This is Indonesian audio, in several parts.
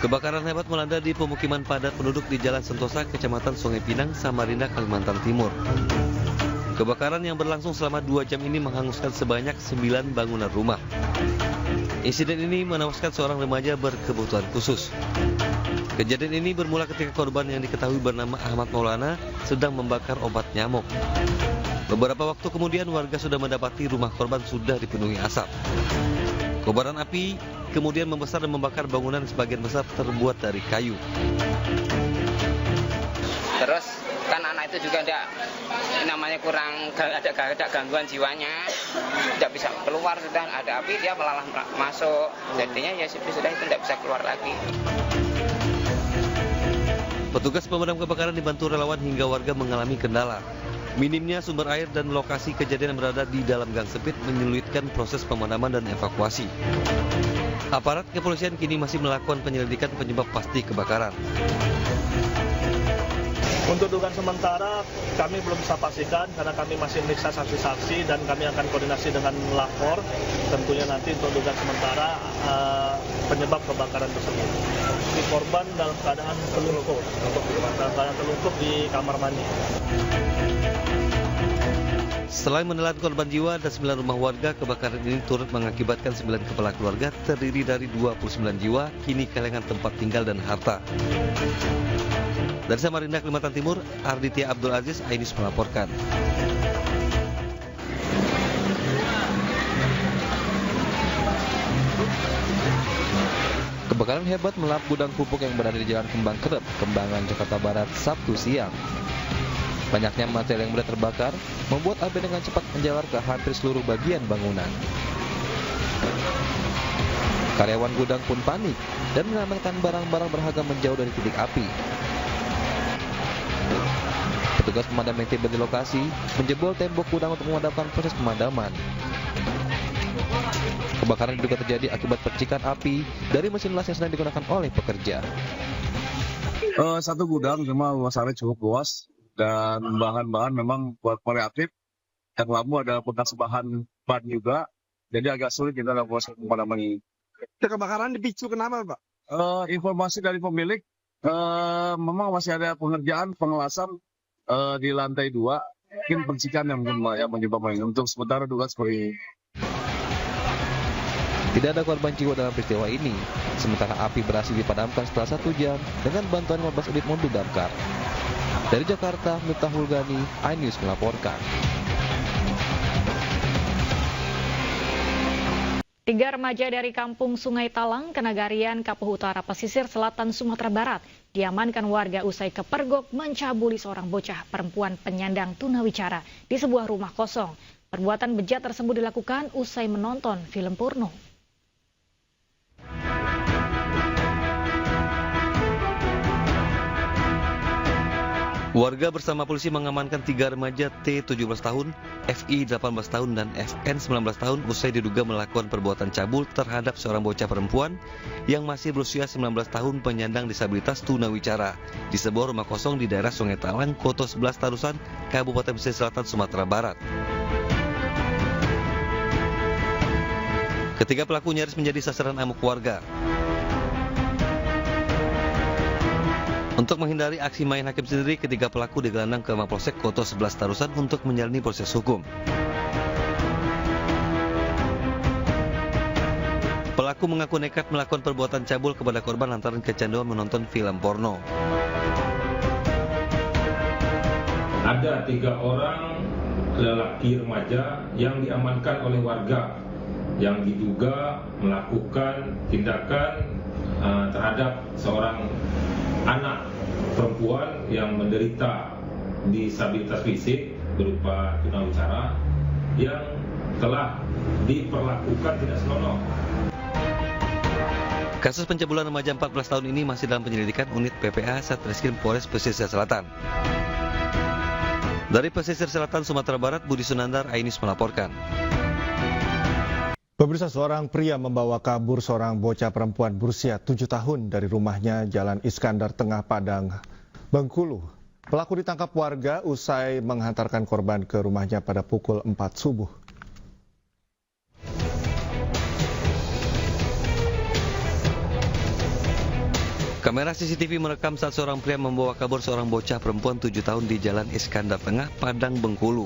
Kebakaran hebat melanda di pemukiman padat penduduk di Jalan Sentosa, Kecamatan Sungai Pinang, Samarinda, Kalimantan Timur. Kebakaran yang berlangsung selama 2 jam ini menghanguskan sebanyak 9 bangunan rumah. Insiden ini menewaskan seorang remaja berkebutuhan khusus. Kejadian ini bermula ketika korban yang diketahui bernama Ahmad Maulana sedang membakar obat nyamuk. Beberapa waktu kemudian warga sudah mendapati rumah korban sudah dipenuhi asap. Kobaran api kemudian membesar dan membakar bangunan sebagian besar terbuat dari kayu. Terus kan anak itu juga namanya kurang ada gangguan jiwanya, tidak bisa keluar, sudah ada api dia malah masuk, jadinya ya sudah itu tidak bisa keluar lagi. Petugas pemadam kebakaran dibantu relawan hingga warga mengalami kendala. Minimnya sumber air dan lokasi kejadian yang berada di dalam gang sempit menyulitkan proses pemadaman dan evakuasi. Aparat kepolisian kini masih melakukan penyelidikan penyebab pasti kebakaran. Untuk dugaan sementara kami belum bisa pastikan karena kami masih meriksa saksi-saksi dan kami akan koordinasi dengan lapor. Tentunya nanti untuk dugaan sementara penyebab kebakaran tersebut. Di korban dalam keadaan terlungkup di kamar mandi. Selain menelan korban jiwa dan 9 rumah warga, kebakaran ini turut mengakibatkan 9 kepala keluarga terdiri dari 29 jiwa kini kehilangan tempat tinggal dan harta. Dari Samarinda, Kalimantan Timur, Arditya Abdul Aziz, Ainus melaporkan. Kebakaran hebat melahap gudang pupuk yang berada di Jalan Kembang Kerep, Kembangan, Jakarta Barat, Sabtu siang. Banyaknya material yang mudah terbakar membuat api dengan cepat menjalar ke hampir seluruh bagian bangunan. Karyawan gudang pun panik dan mengamankan barang-barang berharga menjauh dari titik api. Petugas pemadam yang tiba di lokasi menjebol tembok gudang untuk memadamkan proses pemadaman. Kebakaran diduga terjadi akibat percikan api dari mesin las yang sedang digunakan oleh pekerja. Satu gudang cuma luasannya cukup luas dan bahan-bahan memang buat variatif. Yang lampu ada bekas bahan ban juga, jadi agak sulit kita lakukan pemadaman ini. Kebakaran dipicu kenapa, Pak? Informasi dari pemilik, memang masih ada pengerjaan pengelasan di lantai 2, mungkin percikan yang menyebabkan ini. Untuk sementara dugaan seperti ini. Tidak ada korban jiwa dalam peristiwa ini, sementara api berhasil dipadamkan setelah 1 jam dengan bantuan 15 unit mobil damkar. Dari Jakarta, Miftahul Ghani, iNews melaporkan. 3 remaja dari kampung Sungai Talang, Kenagarian, Kapuh Utara, Pesisir Selatan, Sumatera Barat diamankan warga usai kepergok mencabuli seorang bocah perempuan penyandang tunawicara di sebuah rumah kosong. Perbuatan bejat tersebut dilakukan usai menonton film porno. Warga bersama polisi mengamankan 3 remaja T 17 tahun, FI 18 tahun, dan FN 19 tahun usai diduga melakukan perbuatan cabul terhadap seorang bocah perempuan yang masih berusia 19 tahun penyandang disabilitas tunawicara di sebuah rumah kosong di daerah Sungai Talang, Koto 11 Tarusan, Kabupaten Pesisir Selatan, Sumatera Barat. Ketiga pelaku nyaris menjadi sasaran amuk warga. Untuk menghindari aksi main hakim sendiri, ketiga pelaku digelandang ke Mapolsek Koto 11 Tarusan untuk menjalani proses hukum. Pelaku mengaku nekat melakukan perbuatan cabul kepada korban lantaran kecanduan menonton film porno. Ada 3 orang lelaki remaja yang diamankan oleh warga yang diduga melakukan tindakan terhadap seorang anak perempuan yang menderita disabilitas fisik berupa tunawicara yang telah diperlakukan tidak senonoh. Kasus pencabulan remaja 14 tahun ini masih dalam penyelidikan unit PPA Satreskrim Polres Pesisir Selatan. Dari Pesisir Selatan, Sumatera Barat, Budi Sunandar, iNews melaporkan. Pemirsa, seorang pria membawa kabur seorang bocah perempuan berusia 7 tahun dari rumahnya Jalan Iskandar Tengah, Padang, Bengkulu. Pelaku ditangkap warga usai menghantarkan korban ke rumahnya pada pukul 4 subuh. Kamera CCTV merekam saat seorang pria membawa kabur seorang bocah perempuan 7 tahun di Jalan Iskandar Tengah, Padang, Bengkulu.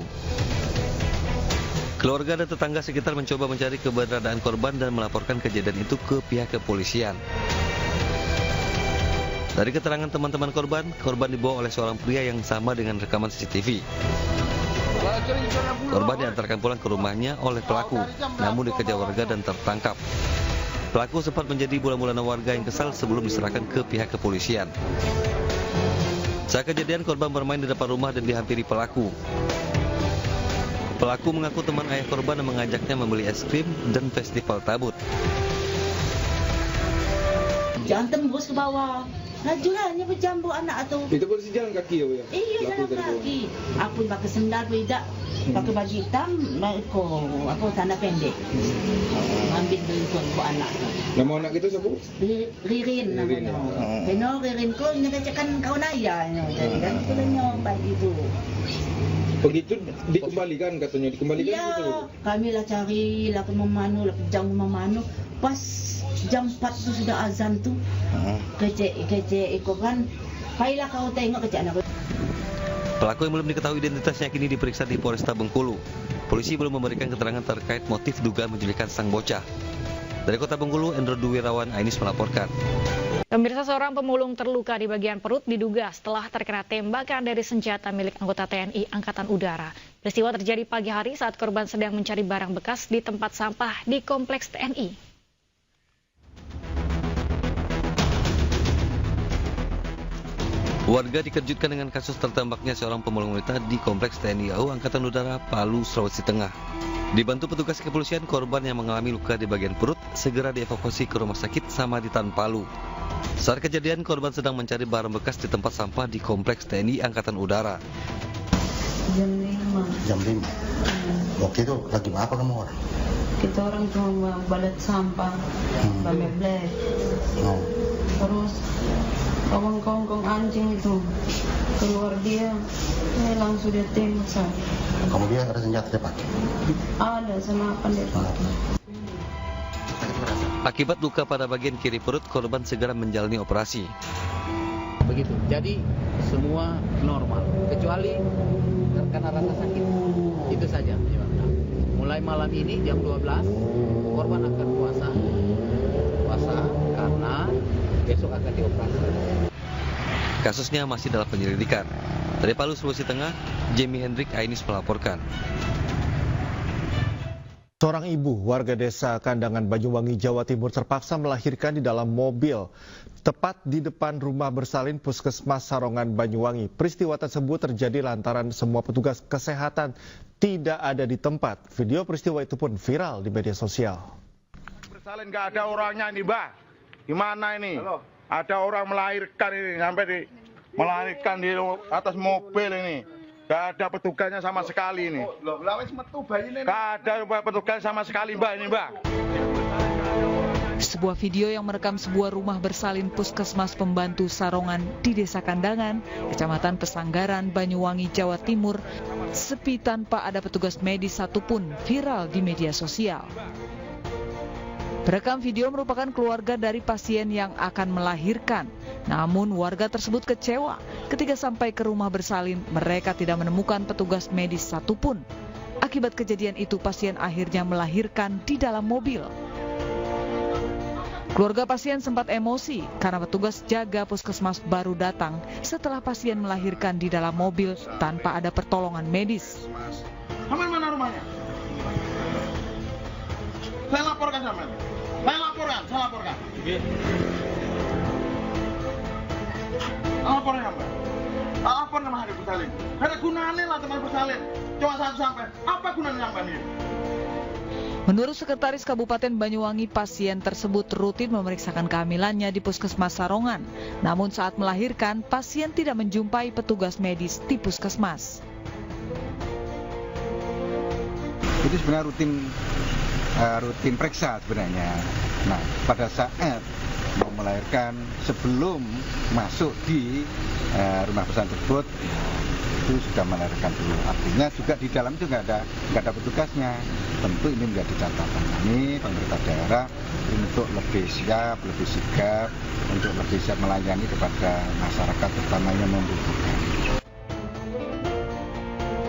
Keluarga dan tetangga sekitar mencoba mencari keberadaan korban dan melaporkan kejadian itu ke pihak kepolisian. Dari keterangan teman-teman korban dibawa oleh seorang pria yang sama dengan rekaman CCTV. Korban diantarkan pulang ke rumahnya oleh pelaku, namun dikejar warga dan tertangkap. Pelaku sempat menjadi bulan-bulanan warga yang kesal sebelum diserahkan ke pihak kepolisian. Saat kejadian, korban bermain di depan rumah dan dihampiri pelaku. Pelaku mengaku teman ayah korban yang mengajaknya membeli es krim dan festival tabut. Jangan tembus ke bawah. Lajurannya berjambu anak tu. Itu boleh jalan kaki ya? Iya, jalan kaki. Aku pakai sendal tidak. Pakai baju hitam, aku tanda pendek. Ambil dari buat anak. Nama anak itu siapa? Ririn namanya. Beno Ririn ko nyekacakan kawan ayah. Jadi kan aku nyompai gitu. Begitu dikembalikan katanya, dikembalikan ya, betul. Kami lah cari, lah ke memanu, lah jam memanu. Pas jam 4 tu sudah azan tu. Kecek ikut kan. Kailah kau tengok kecek anak. Pelaku yang belum diketahui identitasnya kini diperiksa di Polresta Bengkulu. Polisi belum memberikan keterangan terkait motif dugaan menculikan sang bocah. Dari Kota Bengkulu, Endro Duwirawan Ainis melaporkan. Pemirsa, seorang pemulung terluka di bagian perut diduga setelah terkena tembakan dari senjata milik anggota TNI Angkatan Udara. Peristiwa terjadi pagi hari saat korban sedang mencari barang bekas di tempat sampah di kompleks TNI. Warga dikejutkan dengan kasus tertembaknya seorang pemulung wanita di kompleks TNI AU Angkatan Udara Palu, Sulawesi Tengah. Dibantu petugas kepolisian, korban yang mengalami luka di bagian perut segera dievakuasi ke rumah sakit Samaditan Palu. Saat kejadian, korban sedang mencari barang bekas di tempat sampah di kompleks TNI Angkatan Udara. Jam 5. Jam 5? Waktu itu lagi apa kamu orang? Kita orang cuma balet sampah, bameblek. Terus kawan-kawan anjing itu keluar dia langsung dia tembak. Kamu dia ada senjata dia pakai? Ada, senapan dia pakai. Akibat luka pada bagian kiri perut, korban segera menjalani operasi. Begitu, jadi semua normal, kecuali terkena rasa sakit. Itu saja penyebabnya. Mulai malam ini jam 12, korban akan puasa karena besok akan dioperasi. Kasusnya masih dalam penyelidikan. Dari Palu, Sulawesi Tengah, Jamie Hendrik Ainis melaporkan. Seorang ibu warga desa Kandangan, Banyuwangi, Jawa Timur terpaksa melahirkan di dalam mobil tepat di depan rumah bersalin Puskesmas Sarongan, Banyuwangi. Peristiwa tersebut terjadi lantaran semua petugas kesehatan tidak ada di tempat. Video peristiwa itu pun viral di media sosial. Bersalin nggak ada orangnya ini, Mbak. Gimana ini? Halo. Ada orang melahirkan ini, sampai melahirkan di atas mobil ini. Gak ada petugasnya sama sekali ini. Gak ada petugas sama sekali, Mbak, ini, Mbak. Sebuah video yang merekam sebuah rumah bersalin Puskesmas Pembantu Sarongan di Desa Kandangan, Kecamatan Pesanggaran, Banyuwangi, Jawa Timur, sepi tanpa ada petugas medis satupun, viral di media sosial. Perekam video merupakan keluarga dari pasien yang akan melahirkan. Namun warga tersebut kecewa ketika sampai ke rumah bersalin mereka tidak menemukan petugas medis satupun. Akibat kejadian itu pasien akhirnya melahirkan di dalam mobil. Keluarga pasien sempat emosi karena petugas jaga puskesmas baru datang setelah pasien melahirkan di dalam mobil tanpa ada pertolongan medis. Mana rumahnya? Saya laporkan sama. Saya laporkan. Laporkan apa? Lapor sama hari bersalin. Ada gunanya lah teman bersalin. Cuma satu sampai. Apa gunanya sampai ini? Menurut Sekretaris Kabupaten Banyuwangi, pasien tersebut rutin memeriksakan kehamilannya di Puskesmas Sarongan. Namun saat melahirkan, pasien tidak menjumpai petugas medis di puskesmas. Itu sebenarnya rutin periksa sebenarnya. Nah, pada saat mau melahirkan, sebelum masuk di rumah besar tersebut, itu sudah melahirkan dulu. Artinya juga di dalam itu nggak ada petugasnya. Tentu ini menjadi catatan kami pemerintah daerah untuk lebih siap, lebih sigap, untuk lebih siap melayani kepada masyarakat terutama yang membutuhkan.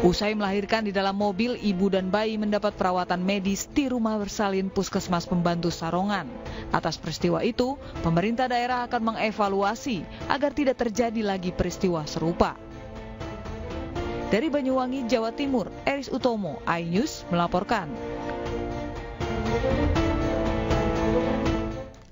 Usai melahirkan di dalam mobil, ibu dan bayi mendapat perawatan medis di rumah bersalin Puskesmas Pembantu Sarongan. Atas peristiwa itu, pemerintah daerah akan mengevaluasi agar tidak terjadi lagi peristiwa serupa. Dari Banyuwangi, Jawa Timur, Eris Utomo, iNews melaporkan.